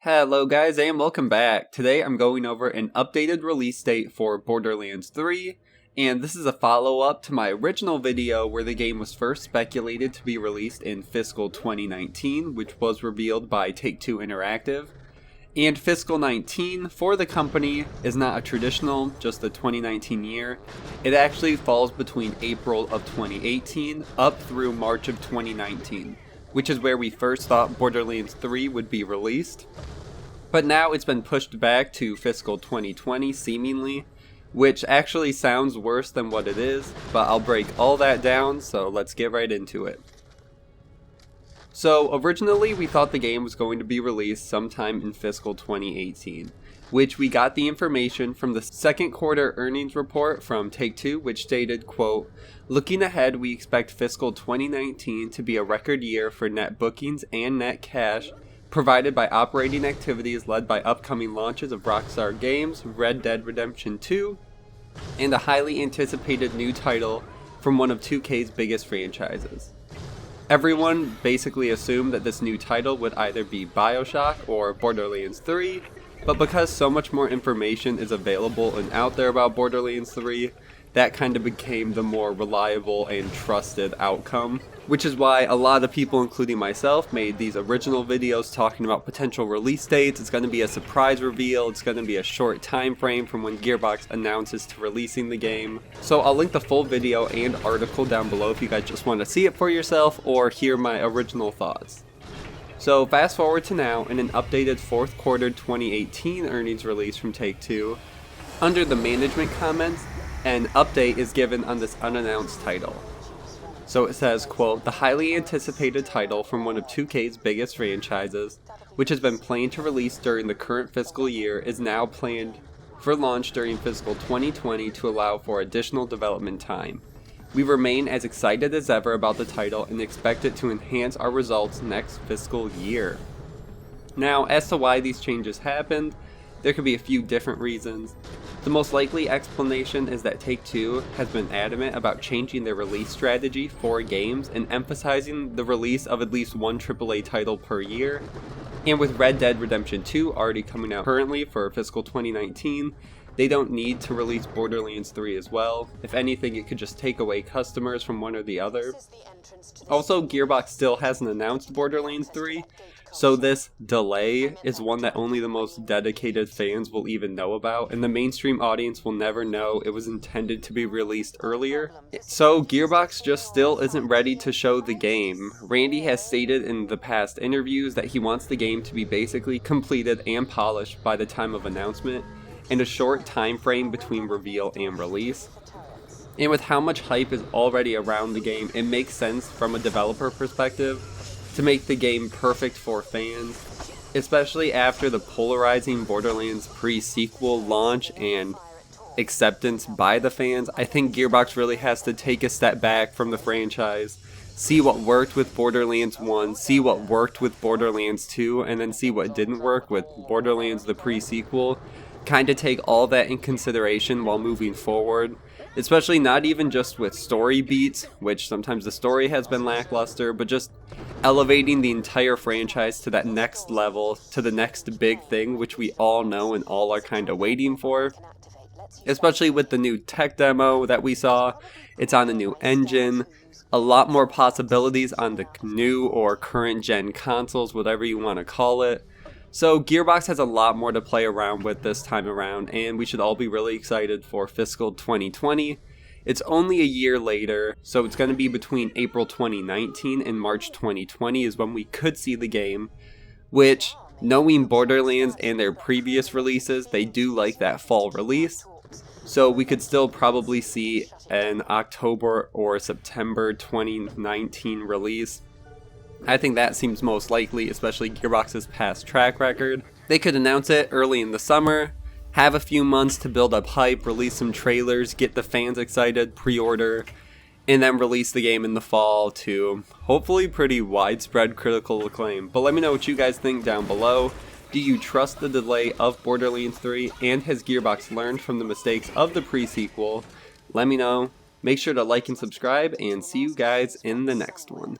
Hello guys and welcome back. Today I'm going over an updated release date for Borderlands 3, and this is a follow-up to my original video where the game was first speculated to be released in fiscal 2019, which was revealed by Take-Two Interactive. And fiscal 19 for the company is not a traditional, just the 2019 year. It actually falls between April of 2018 up through March of 2019, which is where we first thought Borderlands 3 would be released. But now it's been pushed back to fiscal 2020 seemingly, which actually sounds worse than what it is, but I'll break all that down, so let's get right into it. So originally we thought the game was going to be released sometime in fiscal 2018, which we got the information from the second quarter earnings report from Take-Two, which stated, quote, "Looking ahead, we expect fiscal 2019 to be a record year for net bookings and net cash provided by operating activities led by upcoming launches of Rockstar Games, Red Dead Redemption 2, and a highly anticipated new title from one of 2K's biggest franchises." Everyone basically assumed that this new title would either be BioShock or Borderlands 3, but because so much more information is available and out there about Borderlands 3, that kind of became the more reliable and trusted outcome. Which is why a lot of people, including myself, made these original videos talking about potential release dates. It's going to be a surprise reveal, it's going to be a short time frame from when Gearbox announces to releasing the game. So I'll link the full video and article down below if you guys just want to see it for yourself or hear my original thoughts. So fast forward to now, in an updated fourth quarter 2018 earnings release from Take-Two, under the management comments, an update is given on this unannounced title. So it says, quote, "The highly anticipated title from one of 2K's biggest franchises, which has been planned to release during the current fiscal year, is now planned for launch during fiscal 2020 to allow for additional development time. We remain as excited as ever about the title and expect it to enhance our results next fiscal year." Now, as to why these changes happened, there could be a few different reasons. The most likely explanation is that Take-Two has been adamant about changing their release strategy for games and emphasizing the release of at least one AAA title per year. And with Red Dead Redemption 2 already coming out currently for fiscal 2019, they don't need to release Borderlands 3 as well. If anything, it could just take away customers from one or the other. Also, Gearbox still hasn't announced Borderlands 3, so this delay is one that only the most dedicated fans will even know about, and the mainstream audience will never know it was intended to be released earlier. So Gearbox just still isn't ready to show the game. Randy has stated in the past interviews that he wants the game to be basically completed and polished by the time of announcement, and a short time frame between reveal and release. And with how much hype is already around the game, it makes sense from a developer perspective to make the game perfect for fans, especially after the polarizing Borderlands pre-sequel launch and acceptance by the fans. I think Gearbox really has to take a step back from the franchise, see what worked with Borderlands 1, see what worked with Borderlands 2, and then see what didn't work with Borderlands the pre-sequel. Kind of take all that in consideration while moving forward, especially not even just with story beats, which sometimes the story has been lackluster, but just elevating the entire franchise to that next level, to the next big thing, which we all know and all are kind of waiting for. Especially with the new tech demo that we saw, it's on a new engine, a lot more possibilities on the new or current gen consoles, whatever you want to call it. So Gearbox has a lot more to play around with this time around, and we should all be really excited for fiscal 2020. It's only a year later, so it's going to be between April 2019 and March 2020 is when we could see the game, which, knowing Borderlands and their previous releases, they do like that fall release. So we could still probably see an October or September 2019 release. I think that seems most likely, especially Gearbox's past track record. They could announce it early in the summer, have a few months to build up hype, release some trailers, get the fans excited, pre-order, and then release the game in the fall to hopefully pretty widespread critical acclaim. But let me know what you guys think down below. Do you trust the delay of Borderlands 3, and has Gearbox learned from the mistakes of the pre-sequel? Let me know. Make sure to like and subscribe, and see you guys in the next one.